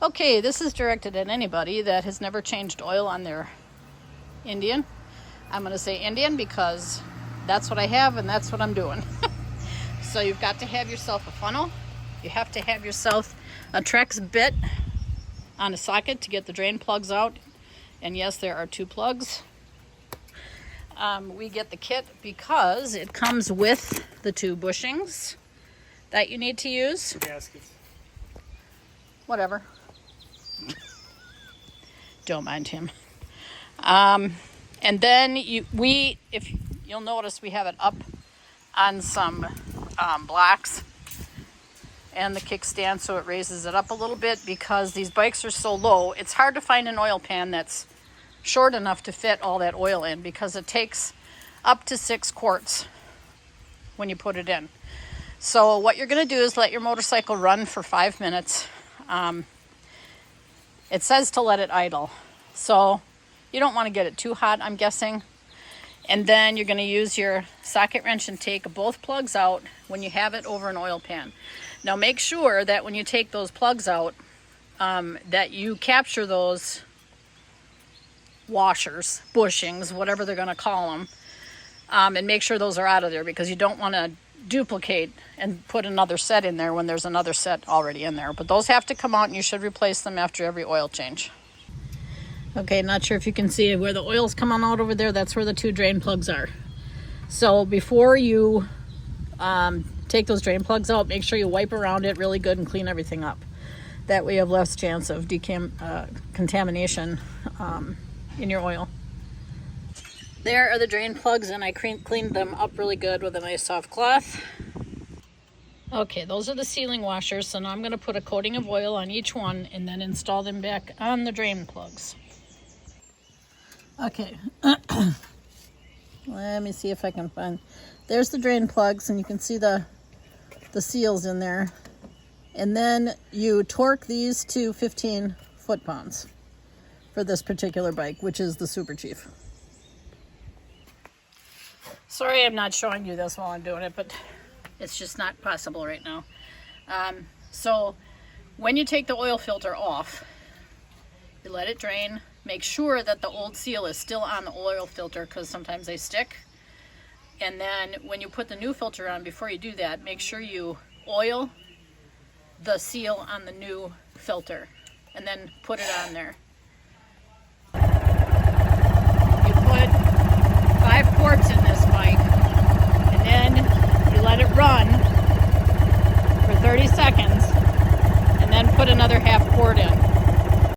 Okay, this is directed at anybody that has never changed oil on their Indian. I'm going to say Indian because that's what I have and that's what I'm doing. So you've got to have yourself a funnel. You have to have yourself a Trex bit on a socket to get the drain plugs out. And yes, there are 2 plugs. We get the kit because it comes with the 2 bushings that you need to use. Gaskets. Whatever. Don't mind him. And then if you'll notice, we have it up on some blocks and the kickstand, so it raises it up a little bit because these bikes are so low. It's hard to find an oil pan that's short enough to fit all that oil in because it takes up to 6 quarts when you put it in. So what you're going to do is let your motorcycle run for 5 minutes. It says to let it idle, so you don't want to get it too hot, I'm guessing. And then you're going to use your socket wrench and take both plugs out when you have it over an oil pan. Now make sure that when you take those plugs out, that you capture those washers, bushings, whatever they're going to call them, and make sure those are out of there because you don't want to duplicate and put another set in there when there's another set already in there. But those have to come out and you should replace them after every oil change. Okay, not sure if you can see where the oil's coming out over there. That's where the 2 drain plugs are. So before you take those drain plugs out, make sure you wipe around it really good and clean everything up. That way you have less chance of contamination in your oil. There are the drain plugs, and I cleaned them up really good with a nice soft cloth. Okay, those are the sealing washers, so now I'm going to put a coating of oil on each one and then install them back on the drain plugs. Okay, let me see if I can find, there's the drain plugs, and you can see the seals in there. And then you torque these to 15 foot-pounds for this particular bike, which is the Super Chief. Sorry I'm not showing you this while I'm doing it, but it's just not possible right now. So when you take the oil filter off, you let it drain. Make sure that the old seal is still on the oil filter because sometimes they stick. And then when you put the new filter on, before you do that, make sure you oil the seal on the new filter and then put it on there. You put 5 quarts in this bike and then you let it run for 30 seconds and then put another half quart in.